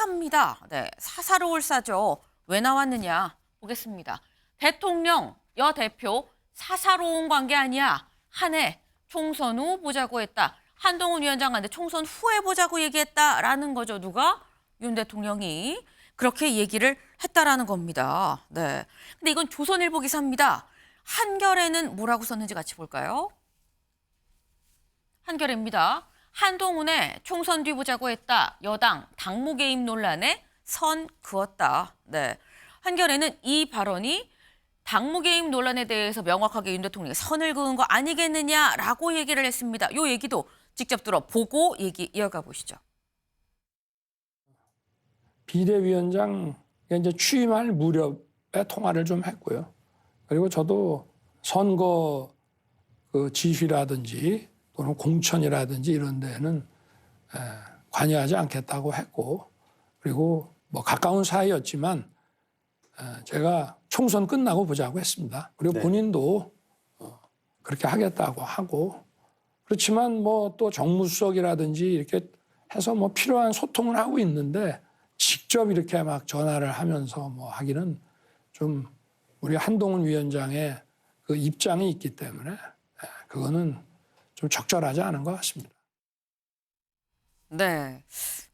사사입니다. 네, 사사로울 사죠. 왜 나왔느냐 보겠습니다. 대통령, 여 대표 사사로운 관계 아니야. 한 해 총선 후 보자고 했다. 한동훈 위원장한테 총선 후에 보자고 얘기했다라는 거죠. 누가? 윤 대통령이 그렇게 얘기를 했다라는 겁니다. 네. 근데 이건 조선일보 기사입니다. 한겨레는 뭐라고 썼는지 같이 볼까요? 한겨레입니다. 한동훈의 총선 뒤 보자고 했다. 여당 당무 개입 논란에 선 그었다. 네. 한겨레는 이 발언이 당무 개입 논란에 대해서 명확하게 윤 대통령이 선을 그은 거 아니겠느냐라고 얘기를 했습니다. 이 얘기도 직접 들어보고 얘기 이어가 보시죠. 비대위원장 이제 취임할 무렵에 통화를 좀 했고요. 그리고 저도 선거 그 지휘라든지 또는 공천이라든지 이런 데는 관여하지 않겠다고 했고, 그리고 뭐 가까운 사이였지만 제가 총선 끝나고 보자고 했습니다. 그리고 본인도 그렇게 하겠다고 하고, 그렇지만 뭐 또 정무수석이라든지 이렇게 해서 뭐 필요한 소통을 하고 있는데 직접 이렇게 막 전화를 하면서 뭐 하기는 좀 우리 한동훈 위원장의 그 입장이 있기 때문에 그거는 좀 적절하지 않은 것 같습니다. 네.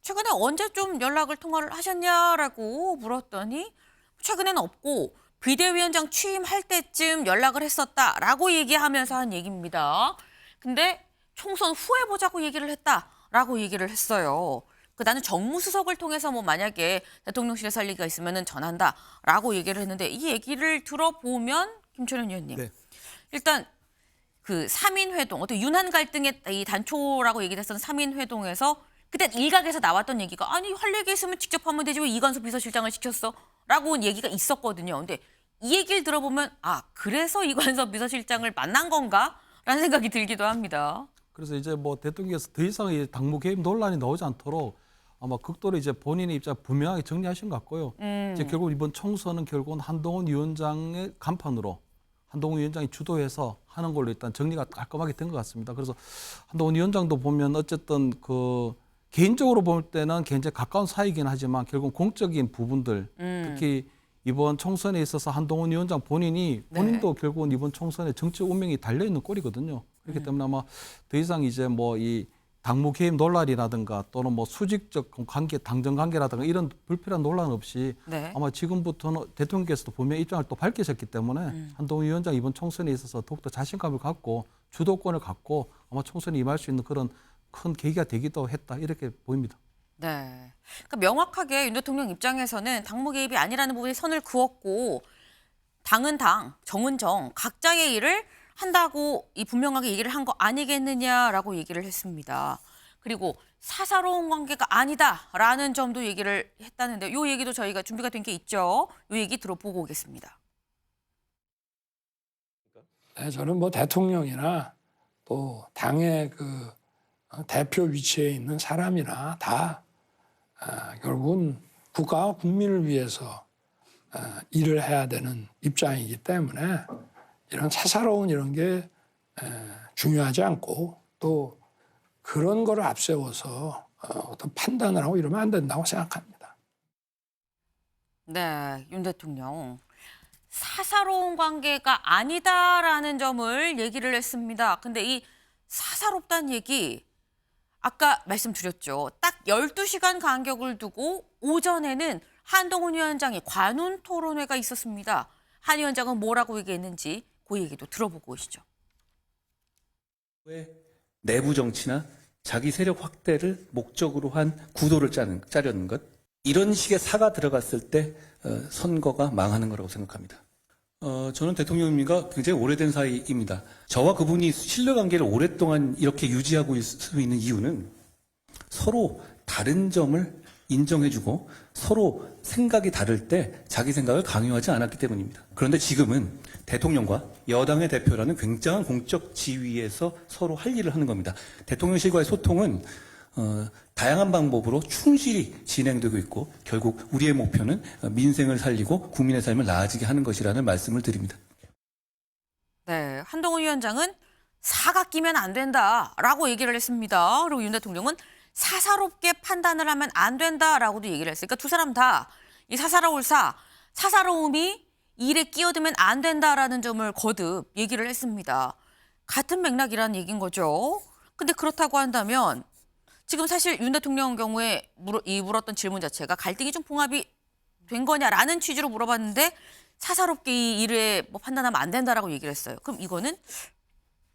최근에 언제 좀 통화를 하셨냐라고 물었더니 최근에는 없고 비대위원장 취임할 때쯤 연락을 했었다라고 얘기하면서 한 얘기입니다. 근데 총선 후에 보자고 얘기를 했다라고 얘기를 했어요. 나는 정무수석을 통해서 뭐 만약에 대통령실에 할 얘기가 있으면은 전한다라고 얘기를 했는데 이 얘기를 들어보면 김철현 의원님. 네. 일단 그 3인 회동, 어떤 윤한 갈등의 이 단초라고 얘기했던 3인 회동에서 그때 일각에서 나왔던 얘기가 아니 할 얘기 있으면 직접 하면 되지 왜 이관섭 비서실장을 시켰어? 라고 얘기가 있었거든요. 근데 이 얘기를 들어보면 아 그래서 이관섭 비서실장을 만난 건가? 라는 생각이 들기도 합니다. 그래서 이제 뭐 대통령께서 더 이상 이 당무 개입 논란이 나오지 않도록 아마 극도로 이제 본인의 입장 분명하게 정리하신 것 같고요. 이제 결국 이번 총선은 결국은 한동훈 위원장의 간판으로 한동훈 위원장이 주도해서 하는 걸로 일단 정리가 깔끔하게 된 것 같습니다. 그래서 한동훈 위원장도 보면 어쨌든 그 개인적으로 볼 때는 굉장히 가까운 사이긴 하지만 결국 공적인 부분들 특히 이번 총선에 있어서 한동훈 위원장 본인도 결국은 이번 총선에 정치 운명이 달려 있는 꼴이거든요. 그렇기 때문에 아마 더 이상 이제 뭐 이 당무 개입 논란이라든가 또는 뭐 수직적 관계, 당정 관계라든가 이런 불필요한 논란 없이 아마 지금부터는 대통령께서도 분명히 입장을 또 밝히셨기 때문에 한동훈 위원장 이번 총선에 있어서 더욱더 자신감을 갖고 주도권을 갖고 아마 총선에 임할 수 있는 그런 큰 계기가 되기도 했다 이렇게 보입니다. 네. 그러니까 명확하게 윤 대통령 입장에서는 당무 개입이 아니라는 부분에 선을 그었고 당은 당, 정은 정, 각자의 일을 한다고 이 분명하게 얘기를 한 거 아니겠느냐라고 얘기를 했습니다. 그리고 사사로운 관계가 아니다라는 점도 얘기를 했다는데 이 얘기도 저희가 준비가 된 게 있죠. 이 얘기 들어보고 오겠습니다. 네, 저는 뭐 대통령이나 또 당의 그 대표 위치에 있는 사람이나 다 결국은 국가와 국민을 위해서 일을 해야 되는 입장이기 때문에 이런 사사로운 이런 게 중요하지 않고 또 그런 거를 앞세워서 어떤 판단을 하고 이러면 안 된다고 생각합니다. 네, 윤 대통령. 사사로운 관계가 아니다라는 점을 얘기를 했습니다. 근데 이 사사롭다는 얘기 아까 말씀드렸죠. 딱 12시간 간격을 두고 오전에는 한동훈 위원장의 관훈 토론회가 있었습니다. 한 위원장은 뭐라고 얘기했는지 그 얘기도 들어보고 오시죠. 내부 정치나 자기 세력 확대를 목적으로 한 구도를 짜려는 것. 이런 식의 사가 들어갔을 때 선거가 망하는 거라고 생각합니다. 저는 대통령님과 굉장히 오래된 사이입니다. 저와 그분이 신뢰관계를 오랫동안 이렇게 유지하고 있을 수 있는 이유는 서로 다른 점을 인정해주고 서로 생각이 다를 때 자기 생각을 강요하지 않았기 때문입니다. 그런데 지금은 대통령과 여당의 대표라는 굉장한 공적 지위에서 서로 할 일을 하는 겁니다. 대통령실과의 소통은 다양한 방법으로 충실히 진행되고 있고 결국 우리의 목표는 민생을 살리고 국민의 삶을 나아지게 하는 것이라는 말씀을 드립니다. 네, 한동훈 위원장은 사가 끼면 안 된다라고 얘기를 했습니다. 그리고 윤 대통령은 사사롭게 판단을 하면 안 된다라고도 얘기를 했어요. 그러니까 두 사람 다 이 사사로울 사사로움이 일에 끼어들면 안 된다라는 점을 거듭 얘기를 했습니다. 같은 맥락이라는 얘기인 거죠. 근데 그렇다고 한다면 지금 사실 윤 대통령 경우에 물었던 질문 자체가 갈등이 좀 봉합이 된 거냐라는 취지로 물어봤는데 사사롭게 이 일에 뭐 판단하면 안 된다라고 얘기를 했어요. 그럼 이거는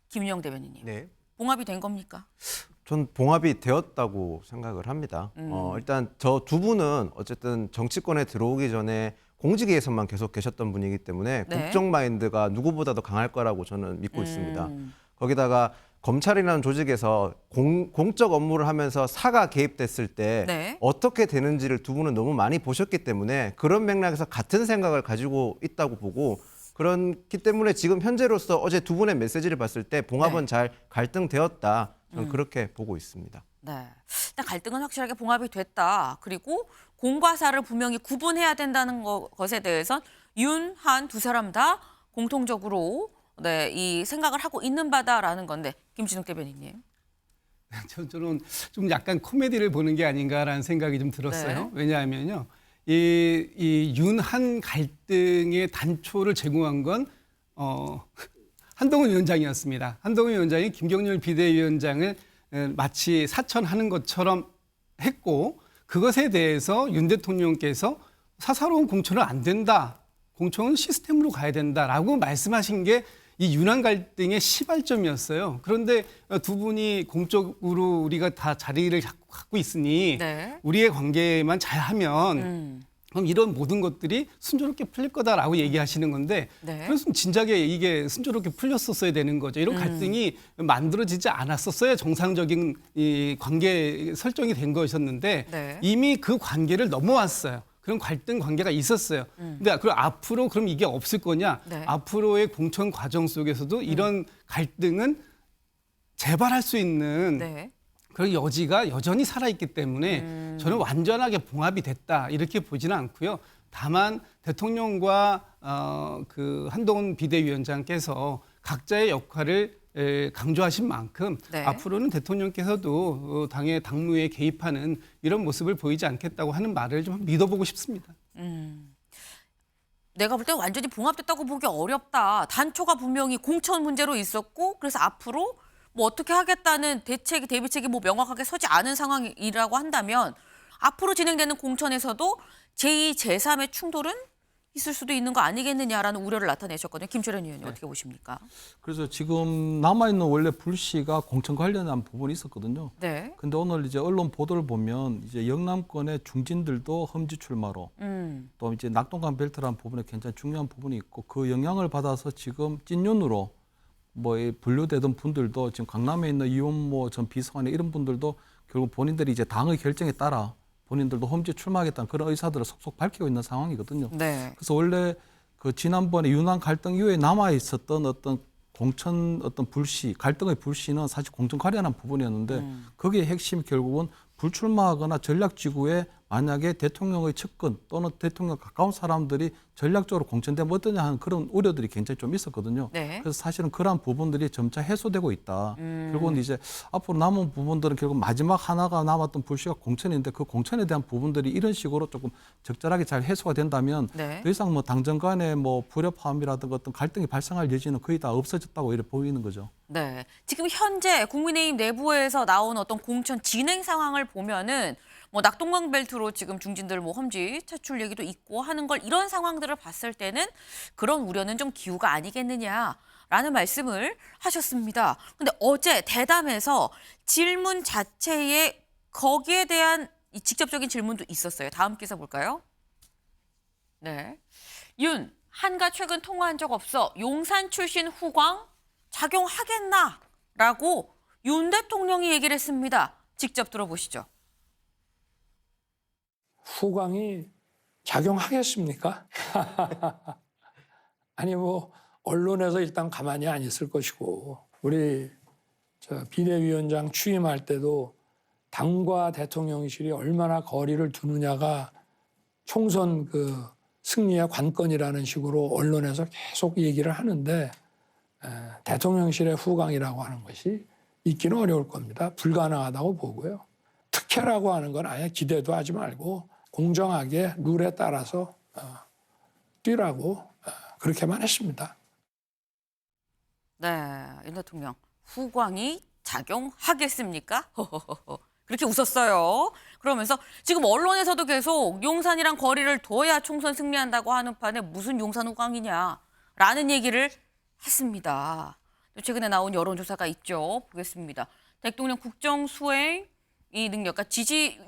김유영 대변인님, 네. 봉합이 된 겁니까? 전 봉합이 되었다고 생각을 합니다. 일단 저 두 분은 어쨌든 정치권에 들어오기 전에 공직에서만 계속 계셨던 분이기 때문에 네. 국정 마인드가 누구보다도 강할 거라고 저는 믿고 있습니다. 거기다가 검찰이라는 조직에서 공적 업무를 하면서 사가 개입됐을 때 네. 어떻게 되는지를 두 분은 너무 많이 보셨기 때문에 그런 맥락에서 같은 생각을 가지고 있다고 보고 그렇기 때문에 지금 현재로서 어제 두 분의 메시지를 봤을 때 봉합은 네. 잘 갈등되었다. 저는 그렇게 보고 있습니다. 네. 일단 갈등은 확실하게 봉합이 됐다. 그리고 공과 사를 분명히 구분해야 된다는 것에 대해선 윤, 한 두 사람 다 공통적으로 네, 이 생각을 하고 있는 바다라는 건데 김진욱 대변인님. 저는 좀 약간 코미디를 보는 게 아닌가라는 생각이 좀 들었어요. 네. 왜냐하면요, 이 윤한 갈등의 단초를 제공한 건 한동훈 위원장이었습니다. 한동훈 위원장이 김경률 비대위원장을 마치 사천하는 것처럼 했고 그것에 대해서 윤 대통령께서 사사로운 공천은 안 된다. 공천은 시스템으로 가야 된다라고 말씀하신 게 이 윤한 갈등의 시발점이었어요. 그런데 두 분이 공적으로 우리가 다 자리를 갖고 있으니 네. 우리의 관계만 잘하면 그럼 이런 모든 것들이 순조롭게 풀릴 거다라고 얘기하시는 건데 네. 그래서 진작에 이게 순조롭게 풀렸었어야 되는 거죠. 이런 갈등이 만들어지지 않았었어야 정상적인 이 관계 설정이 된 것이었는데 네. 이미 그 관계를 넘어왔어요. 그런 갈등 관계가 있었어요. 근데 그럼 앞으로 그럼 이게 없을 거냐? 네. 앞으로의 공천 과정 속에서도 이런 갈등은 재발할 수 있는 네. 그런 여지가 여전히 살아있기 때문에 저는 완전하게 봉합이 됐다 이렇게 보지는 않고요. 다만 대통령과 그 한동훈 비대위원장께서 각자의 역할을 강조하신 만큼 네. 앞으로는 대통령께서도 당의 당무에 개입하는 이런 모습을 보이지 않겠다고 하는 말을 좀 믿어보고 싶습니다. 내가 볼 때 완전히 봉합됐다고 보기 어렵다. 단초가 분명히 공천 문제로 있었고 그래서 앞으로 뭐 어떻게 하겠다는 대책이 대비책이 뭐 명확하게 서지 않은 상황이라고 한다면 앞으로 진행되는 공천에서도 제2, 제3의 충돌은 있을 수도 있는 거 아니겠느냐라는 우려를 나타내셨거든요. 김철현 의원님 어떻게 보십니까? 그래서 지금 남아있는 원래 불씨가 공천 관련한 부분이 있었거든요. 네. 근데 오늘 이제 언론 보도를 보면 이제 영남권의 중진들도 험지 출마로 또 이제 낙동강 벨트라는 부분에 굉장히 중요한 부분이 있고 그 영향을 받아서 지금 찐윤으로 뭐 분류되던 분들도 지금 강남에 있는 이원모 전 비서관의 이런 분들도 결국 본인들이 이제 당의 결정에 따라 본인들도 험지 출마하겠다는 그런 의사들을 속속 밝히고 있는 상황이거든요. 네. 그래서 원래 그 지난번에 윤한 갈등 이후에 남아 있었던 어떤 공천 어떤 불씨, 갈등의 불씨는 사실 공천 관련한 부분이었는데 거기에 핵심이 결국은 불출마하거나 전략지구에 만약에 대통령의 측근 또는 대통령 가까운 사람들이 전략적으로 공천되면 어떠냐 하는 그런 우려들이 굉장히 좀 있었거든요. 네. 그래서 사실은 그러한 부분들이 점차 해소되고 있다. 결국은 이제 앞으로 남은 부분들은 결국 마지막 하나가 남았던 불씨가 공천인데 그 공천에 대한 부분들이 이런 식으로 조금 적절하게 잘 해소가 된다면 네. 더 이상 뭐 당정 간의 뭐 불협화음이라든가 어떤 갈등이 발생할 여지는 거의 다 없어졌다고 이렇게 보이는 거죠. 네. 지금 현재 국민의힘 내부에서 나온 어떤 공천 진행 상황을 보면은 뭐 낙동강 벨트로 지금 중진들 뭐 험지 차출 얘기도 있고 하는 걸 이런 상황들을 봤을 때는 그런 우려는 좀 기우가 아니겠느냐라는 말씀을 하셨습니다. 근데 어제 대담에서 질문 자체에 거기에 대한 이 직접적인 질문도 있었어요. 다음 기사 볼까요? 네. 윤, 한가 최근 통화한 적 없어. 용산 출신 후광 작용하겠나? 라고 윤 대통령이 얘기를 했습니다. 직접 들어보시죠. 후광이 작용하겠습니까? 아니 뭐 언론에서 일단 가만히 안 있을 것이고 우리 비대위원장 취임할 때도 당과 대통령실이 얼마나 거리를 두느냐가 총선 그 승리의 관건이라는 식으로 언론에서 계속 얘기를 하는데 대통령실의 후광이라고 하는 것이 있기는 어려울 겁니다. 불가능하다고 보고요. 특혜라고 하는 건 아예 기대도 하지 말고 공정하게 룰에 따라서 뛰라고 그렇게만 했습니다. 네, 윤 대통령 후광이 작용하겠습니까? 그렇게 웃었어요. 그러면서 지금 언론에서도 계속 용산이랑 거리를 둬야 총선 승리한다고 하는 판에 무슨 용산 후광이냐라는 얘기를 했습니다. 또 최근에 나온 여론조사가 있죠. 보겠습니다. 대통령 국정 수행 이 능력과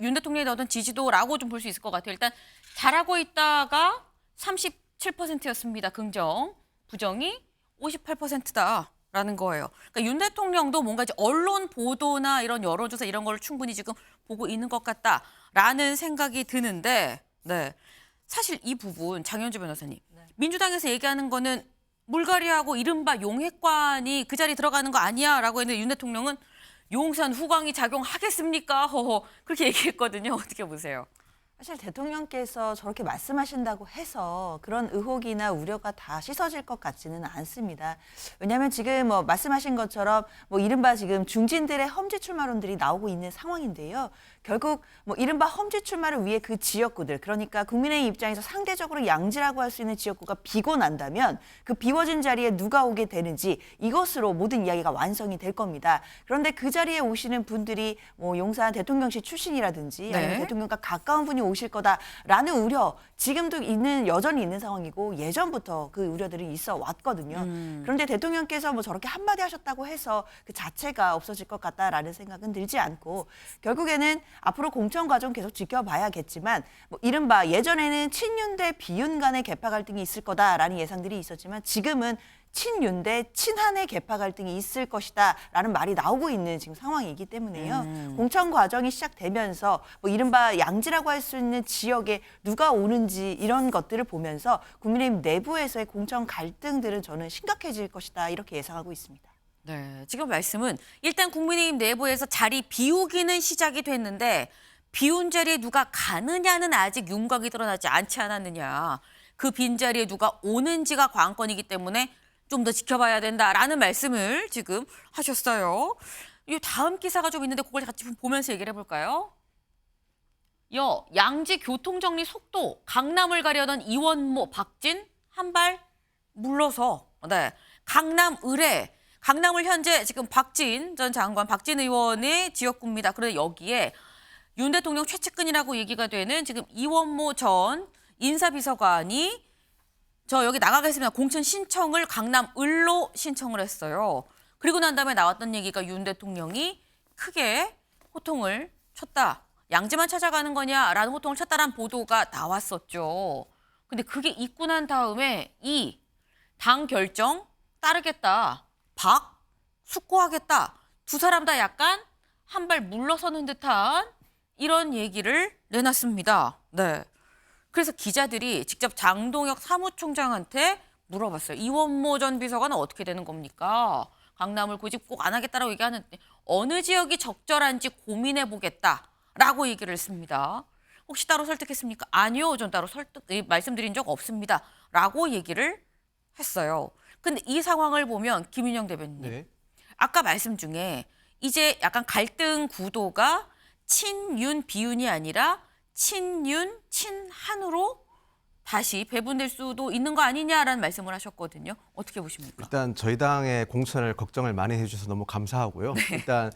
윤 대통령이 얻은 지지도라고 좀 볼 수 있을 것 같아요. 일단 잘하고 있다가 37%였습니다. 긍정, 부정이 58%다라는 거예요. 그러니까 윤 대통령도 뭔가 이제 언론 보도나 이런 여론조사 이런 걸 충분히 지금 보고 있는 것 같다라는 생각이 드는데, 네. 사실 이 부분 장현주 변호사님, 민주당에서 얘기하는 거는 물갈이하고 이른바 용핵관이 그 자리에 들어가는 거 아니야라고 했는데 윤 대통령은 용산 후광이 작용하겠습니까? 그렇게 얘기했거든요. 어떻게 보세요? 사실 대통령께서 저렇게 말씀하신다고 해서 그런 의혹이나 우려가 다 씻어질 것 같지는 않습니다. 왜냐하면 지금 말씀하신 것처럼 이른바 지금 중진들의 험지 출마론들이 나오고 있는 상황인데요. 결국 이른바 험지 출마를 위해 그 지역구들, 그러니까 국민의힘 입장에서 상대적으로 양지라고 할 수 있는 지역구가 비고 난다면 그 비워진 자리에 누가 오게 되는지 이것으로 모든 이야기가 완성이 될 겁니다. 그런데 그 자리에 오시는 분들이 용산 대통령실 출신이라든지 네. 아니면 대통령과 가까운 분이 오실 거다라는 우려 지금도 여전히 있는 상황이고 예전부터 그 우려들이 있어 왔거든요. 그런데 대통령께서 저렇게 한마디 하셨다고 해서 그 자체가 없어질 것 같다라는 생각은 들지 않고 결국에는 앞으로 공천 과정 계속 지켜봐야겠지만 이른바 예전에는 친윤 대 비윤 간의 계파 갈등이 있을 거다라는 예상들이 있었지만 지금은 친윤 대 친한의 계파 갈등이 있을 것이다라는 말이 나오고 있는 지금 상황이기 때문에요. 공천 과정이 시작되면서 이른바 양지라고 할 수 있는 지역에 누가 오는지 이런 것들을 보면서 국민의힘 내부에서의 공천 갈등들은 저는 심각해질 것이다 이렇게 예상하고 있습니다. 네, 지금 말씀은 일단 국민의힘 내부에서 자리 비우기는 시작이 됐는데 비운 자리에 누가 가느냐는 아직 윤곽이 드러나지 않지 않았느냐. 그 빈자리에 누가 오는지가 관건이기 때문에 좀 더 지켜봐야 된다라는 말씀을 지금 하셨어요. 이 다음 기사가 좀 있는데 그걸 같이 보면서 얘기를 해볼까요? 양지 교통정리 속도 강남을 가려던 이원모 박진 한 발 물러서 네, 강남 의뢰 강남을 현재 지금 박진 전 장관 박진 의원의 지역구입니다. 그런데 여기에 윤 대통령 최측근이라고 얘기가 되는 지금 이원모 전 인사비서관이 저 여기 나가겠습니다. 공천 신청을 강남 을로 신청을 했어요. 그리고 난 다음에 나왔던 얘기가 윤 대통령이 크게 호통을 쳤다. 양지만 찾아가는 거냐라는 호통을 쳤다라는 보도가 나왔었죠. 근데 그게 있고 난 다음에 당 결정 따르겠다. 숙고하겠다. 두 사람 다 약간 한 발 물러서는 듯한 이런 얘기를 내놨습니다. 네. 그래서 기자들이 직접 장동혁 사무총장한테 물어봤어요. 이원모 전 비서관은 어떻게 되는 겁니까? 강남을 고집 꼭 안 하겠다라고 얘기하는데 어느 지역이 적절한지 고민해보겠다라고 얘기를 했습니다. 혹시 따로 설득했습니까? 아니요. 전 따로 말씀드린 적 없습니다. 라고 얘기를 했어요. 근데 이 상황을 보면 김윤영 대변인. 네. 아까 말씀 중에 이제 약간 갈등 구도가 친윤, 비윤이 아니라 친윤, 친한으로 다시 배분될 수도 있는 거 아니냐라는 말씀을 하셨거든요. 어떻게 보십니까? 일단 저희 당의 공천을 걱정을 많이 해주셔서 너무 감사하고요. 일단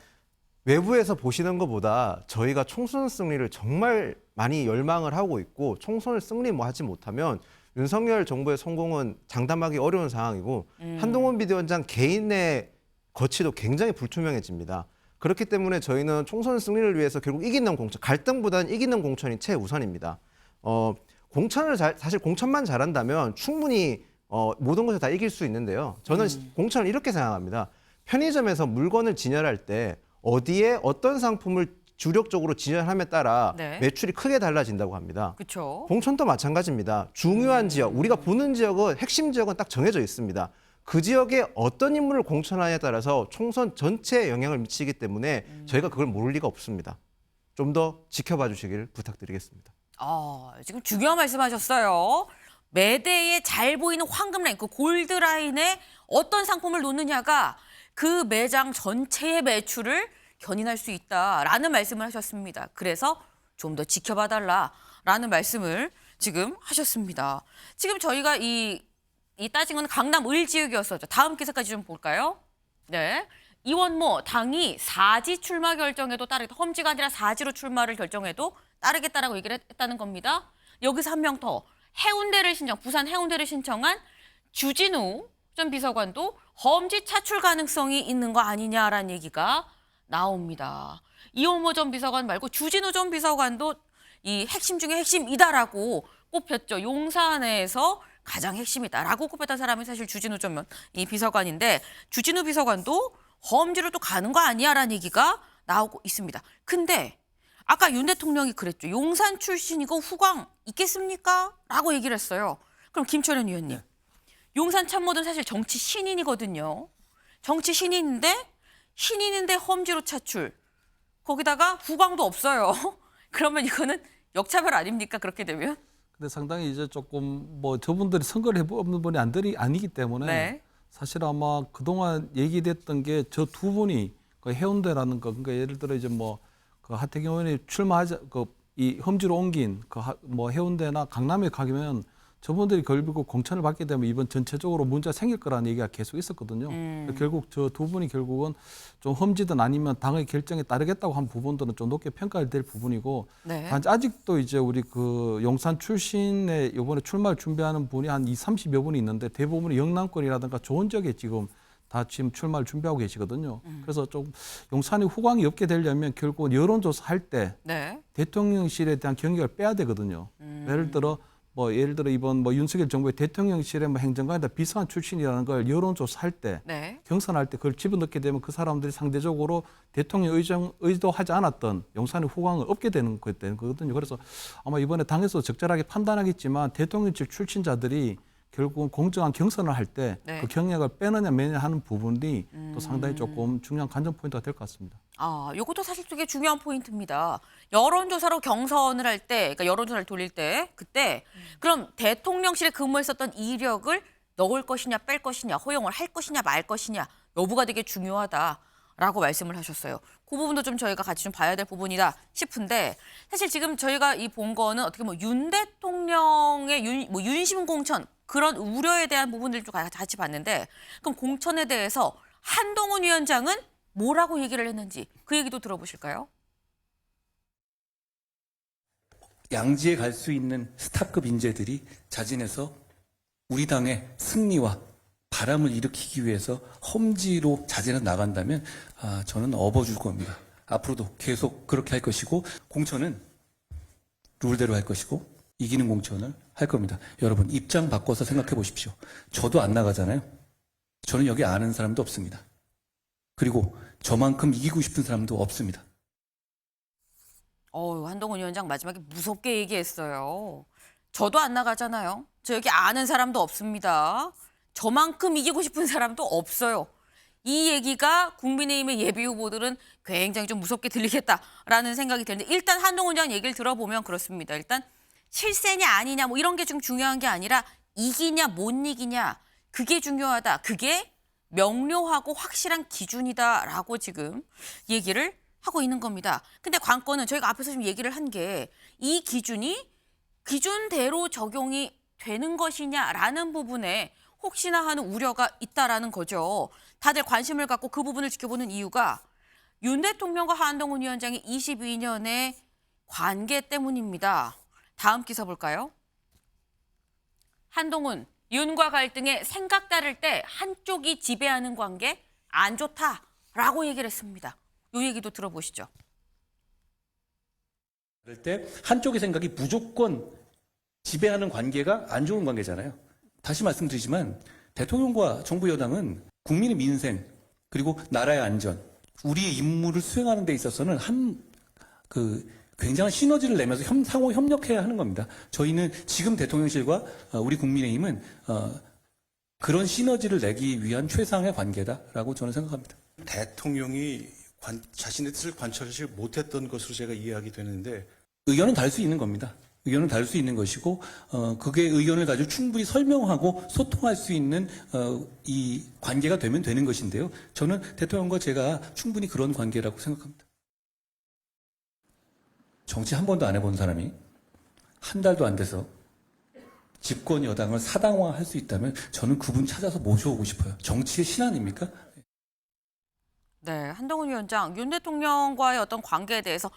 외부에서 보시는 것보다 저희가 총선 승리를 정말 많이 열망을 하고 있고 총선을 승리 하지 못하면 윤석열 정부의 성공은 장담하기 어려운 상황이고 한동훈 비대위원장 개인의 거취도 굉장히 불투명해집니다. 그렇기 때문에 저희는 총선 승리를 위해서 결국 이기는 공천, 갈등보다는 이기는 공천이 최우선입니다. 사실 공천만 잘한다면 충분히 모든 것을 다 이길 수 있는데요. 저는 공천을 이렇게 생각합니다. 편의점에서 물건을 진열할 때 어디에 어떤 상품을 주력적으로 진열함에 따라 네. 매출이 크게 달라진다고 합니다. 그렇죠. 공천도 마찬가지입니다. 중요한 지역, 우리가 보는 지역은 핵심 지역은 딱 정해져 있습니다. 그 지역에 어떤 인물을 공천하냐에 따라서 총선 전체에 영향을 미치기 때문에 저희가 그걸 모를 리가 없습니다. 좀 더 지켜봐 주시길 부탁드리겠습니다. 지금 중요한 말씀하셨어요. 매대에 잘 보이는 황금 라인, 그 골드 라인에 어떤 상품을 놓느냐가 그 매장 전체의 매출을 견인할 수 있다라는 말씀을 하셨습니다. 그래서 좀 더 지켜봐달라라는 말씀을 지금 하셨습니다. 지금 저희가 이 따진 건 강남 을지역이었었죠. 다음 기사까지 좀 볼까요? 네. 이원모 당이 사지 출마 결정에도 따르겠다. 험지가 아니라 사지로 출마를 결정해도 따르겠다라고 얘기를 했다는 겁니다. 여기서 한 명 더. 부산 해운대를 신청한 주진우 전 비서관도 험지 차출 가능성이 있는 거 아니냐라는 얘기가 나옵니다. 이원모 전 비서관 말고 주진우 전 비서관도 이 핵심 중에 핵심이다라고 꼽혔죠. 용산에서 가장 핵심이다라고 꼽혔던 사람이 사실 주진우 전 비서관인데 주진우 비서관도 험지로 또 가는 거 아니야라는 얘기가 나오고 있습니다. 근데 아까 윤 대통령이 그랬죠. 용산 출신이고 후광 있겠습니까? 라고 얘기를 했어요. 그럼 김철현 의원님. 용산 참모든 사실 정치 신인이거든요. 정치 신인인데 험지로 차출. 거기다가 후광도 없어요. 그러면 이거는 역차별 아닙니까? 그렇게 되면? 근데 상당히 이제 조금 뭐 저분들이 선거를 해보는 분이 아니기 때문에 네. 사실 아마 그동안 얘기됐던 게 저 두 분이 그 해운대라는 거, 그러니까 예를 들어 이제 뭐 그 하태경 의원이 출마하자 이 험지로 옮긴 뭐 해운대나 강남에 가면 저분들이 결국 공천을 받게 되면 이번 전체적으로 문제가 생길 거라는 얘기가 계속 있었거든요. 결국 저 두 분이 결국은 좀 험지든 아니면 당의 결정에 따르겠다고 한 부분들은 좀 높게 평가될 부분이고, 네. 단지 아직도 이제 우리 그 용산 출신의 이번에 출마를 준비하는 분이 한 30여 분이 있는데 대부분이 영남권이라든가 좋은 지역에 지금 다 지금 출마를 준비하고 계시거든요. 그래서 좀 용산이 후광이 없게 되려면 결국 여론조사 할 때 네. 대통령실에 대한 경력을 빼야 되거든요. 예를 들어 이번 뭐 윤석열 정부의 대통령실의 뭐 행정관이다 비서관 출신이라는 걸 여론조사할 때 네. 경선할 때 그걸 집어넣게 되면 그 사람들이 상대적으로 대통령 의도하지 않았던 용산의 후광을 얻게 되는 거거든요. 그래서 아마 이번에 당에서 적절하게 판단하겠지만 대통령실 출신자들이 결국은 공정한 경선을 할 때 그 네. 경력을 빼느냐 매느냐 하는 부분이 또 상당히 조금 중요한 관전 포인트가 될 것 같습니다. 요것도 사실 되게 중요한 포인트입니다. 여론조사로 경선을 할 때, 그러니까 여론조사를 돌릴 때, 그때 그럼 대통령실에 근무했었던 이력을 넣을 것이냐, 뺄 것이냐, 허용을 할 것이냐, 말 것이냐, 여부가 되게 중요하다라고 말씀을 하셨어요. 그 부분도 좀 저희가 같이 좀 봐야 될 부분이다 싶은데, 사실 지금 저희가 본 거는 어떻게 윤 대통령의 윤심 공천 그런 우려에 대한 부분들을 좀 같이 봤는데, 그럼 공천에 대해서 한동훈 위원장은 뭐라고 얘기를 했는지 그 얘기도 들어보실까요? 양지에 갈 수 있는 스타급 인재들이 자진해서 우리 당의 승리와 바람을 일으키기 위해서 험지로 자진해서 나간다면 저는 업어줄 겁니다. 앞으로도 계속 그렇게 할 것이고 공천은 룰대로 할 것이고 이기는 공천을 할 겁니다. 여러분 입장 바꿔서 생각해 보십시오. 저도 안 나가잖아요. 저는 여기 아는 사람도 없습니다. 그리고 저만큼 이기고 싶은 사람도 없습니다. 한동훈 위원장 마지막에 무섭게 얘기했어요. 저도 안 나가잖아요. 저 여기 아는 사람도 없습니다. 저만큼 이기고 싶은 사람도 없어요. 이 얘기가 국민의힘의 예비 후보들은 굉장히 좀 무섭게 들리겠다라는 생각이 드는데 일단 한동훈 위원장 얘기를 들어보면 그렇습니다. 일단 실세냐 아니냐 뭐 이런 게 좀 중요한 게 아니라 이기냐 못 이기냐 그게 중요하다. 그게 명료하고 확실한 기준이다라고 지금 얘기를 하고 있는 겁니다. 근데 관건은 저희가 앞에서 좀 얘기를 한 게 이 기준이 기준대로 적용이 되는 것이냐라는 부분에 혹시나 하는 우려가 있다라는 거죠. 다들 관심을 갖고 그 부분을 지켜보는 이유가 윤 대통령과 한동훈 위원장의 22년의 관계 때문입니다. 다음 기사 볼까요? 한동훈, 윤과 갈등에 생각 다를 때 한쪽이 지배하는 관계 안 좋다라고 얘기를 했습니다. 이 얘기도 들어보시죠. 그럴 때 한쪽의 생각이 무조건 지배하는 관계가 안 좋은 관계잖아요. 다시 말씀드리지만 대통령과 정부 여당은 국민의 민생 그리고 나라의 안전, 우리의 임무를 수행하는 데 있어서는 굉장한 시너지를 내면서 상호 협력해야 하는 겁니다. 저희는 지금 대통령실과 우리 국민의힘은 그런 시너지를 내기 위한 최상의 관계다라고 저는 생각합니다. 대통령이 자신의 뜻을 관철하지 못했던 것으로 제가 이해하게 되는데 의견은 다를 수 있는 겁니다. 의견은 다를 수 있는 것이고 그게 의견을 가지고 충분히 설명하고 소통할 수 있는 이 관계가 되면 되는 것인데요. 저는 대통령과 제가 충분히 그런 관계라고 생각합니다. 정치 한 번도 안 해본 사람이 한 달도 안 돼서 집권 여당을 사당화할 수 있다면 저는 그분 찾아서 모셔오고 싶어요. 정치의 신 아닙니까? 네, 한동훈 위원장, 윤 대통령과의 어떤 관계에 대해서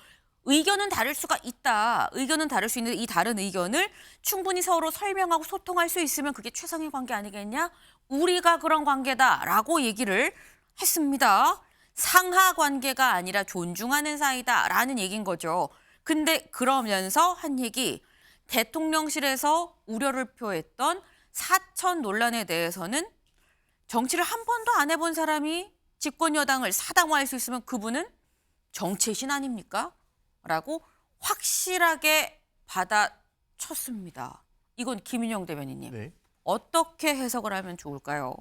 의견은 다를 수가 있다. 의견은 다를 수 있는데 이 다른 의견을 충분히 서로 설명하고 소통할 수 있으면 그게 최상의 관계 아니겠냐? 우리가 그런 관계다라고 얘기를 했습니다. 상하 관계가 아니라 존중하는 사이다라는 얘기인 거죠. 근데 그러면서 한 얘기, 대통령실에서 우려를 표했던 사천 논란에 대해서는 정치를 한 번도 안 해본 사람이 집권 여당을 사당화할 수 있으면 그분은 정치의 신 아닙니까? 라고 확실하게 받아쳤습니다. 이건 김윤영 대변인님. 네. 어떻게 해석을 하면 좋을까요?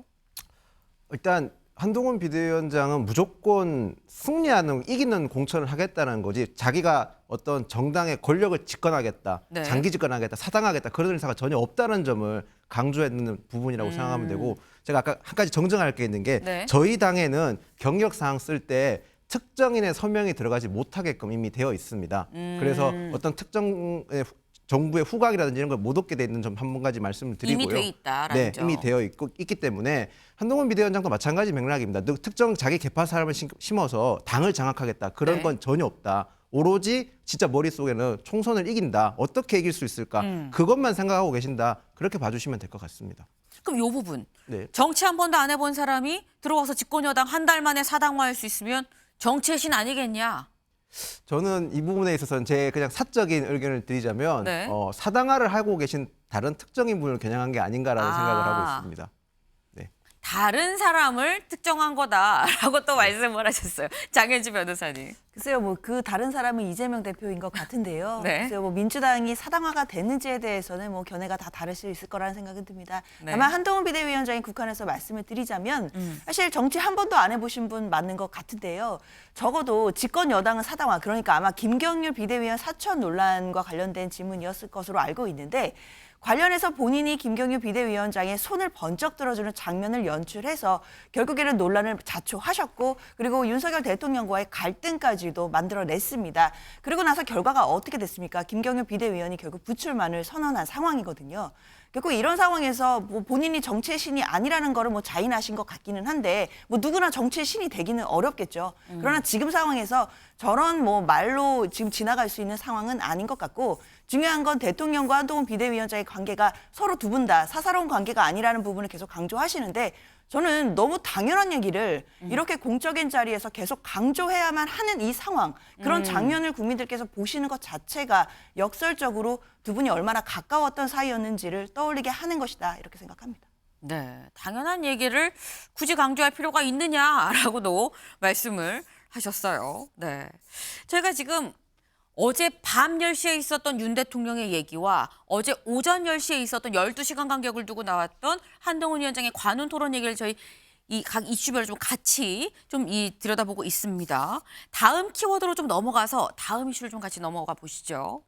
일단 한동훈 비대위원장은 무조건 승리하는 이기는 공천을 하겠다는 거지 자기가 어떤 정당의 권력을 집권하겠다, 네. 장기 집권하겠다, 사당하겠다 그런 의사가 전혀 없다는 점을 강조했는 부분이라고 생각하면 되고 제가 아까 한 가지 정정할 게 있는 게 네. 저희 당에는 경력 사항 쓸 때 특정인의 서명이 들어가지 못하게끔 이미 되어 있습니다. 그래서 어떤 특정 정부의 후각이라든지 이런 걸 못 얻게 돼 있는 점 한 가지 말씀을 드리고요. 이미 돼 있다라는 네, 점. 이미 되어 있기 때문에 한동훈 비대위원장도 마찬가지 맥락입니다. 특정 자기 계파 사람을 심어서 당을 장악하겠다 그런 네. 건 전혀 없다. 오로지 진짜 머릿속에는 총선을 이긴다. 어떻게 이길 수 있을까? 그것만 생각하고 계신다. 그렇게 봐주시면 될 것 같습니다. 그럼 이 부분, 네. 정치 한 번도 안 해본 사람이 들어와서 집권 여당 한 달 만에 사당화할 수 있으면 정치의 신 아니겠냐? 저는 이 부분에 있어서는 제 그냥 사적인 의견을 드리자면 네. 사당화를 하고 계신 다른 특정인 분을 겨냥한 게 아닌가라는 생각을 하고 있습니다. 다른 사람을 특정한 거다라고 또 말씀을 하셨어요. 장현주 변호사님. 글쎄요, 뭐 그 다른 사람은 이재명 대표인 것 같은데요. 네. 글쎄요, 뭐 민주당이 사당화가 됐는지에 대해서는 뭐 견해가 다 다를 수 있을 거라는 생각은 듭니다. 네. 다만 한동훈 비대위원장이 국한에서 말씀을 드리자면 사실 정치 한 번도 안 해보신 분 맞는 것 같은데요. 적어도 집권 여당은 사당화, 그러니까 아마 김경률 비대위원 사천 논란과 관련된 질문이었을 것으로 알고 있는데 관련해서 본인이 김경유 비대위원장의 손을 번쩍 들어주는 장면을 연출해서 결국에는 논란을 자초하셨고 그리고 윤석열 대통령과의 갈등까지도 만들어냈습니다. 그리고 나서 결과가 어떻게 됐습니까? 김경유 비대위원이 결국 부출만을 선언한 상황이거든요. 결국 이런 상황에서 뭐 본인이 정치의 신이 아니라는 거를 뭐 자인하신 것 같기는 한데 뭐 누구나 정치의 신이 되기는 어렵겠죠. 그러나 지금 상황에서 저런 뭐 말로 지금 지나갈 수 있는 상황은 아닌 것 같고 중요한 건 대통령과 한동훈 비대위원장의 관계가 서로 두 분 다 사사로운 관계가 아니라는 부분을 계속 강조하시는데 저는 너무 당연한 얘기를 이렇게 공적인 자리에서 계속 강조해야만 하는 이 상황, 그런 장면을 국민들께서 보시는 것 자체가 역설적으로 두 분이 얼마나 가까웠던 사이였는지를 떠올리게 하는 것이다, 이렇게 생각합니다. 네, 당연한 얘기를 굳이 강조할 필요가 있느냐라고도 말씀을 하셨어요. 네, 제가 지금 어제 밤 10시에 있었던 윤 대통령의 얘기와 어제 오전 10시에 있었던 12시간 간격을 두고 나왔던 한동훈 위원장의 관훈 토론 얘기를 저희 이 각 이슈별로 좀 같이 좀 들여다보고 있습니다. 다음 키워드로 좀 넘어가서 다음 이슈를 좀 같이 넘어가 보시죠.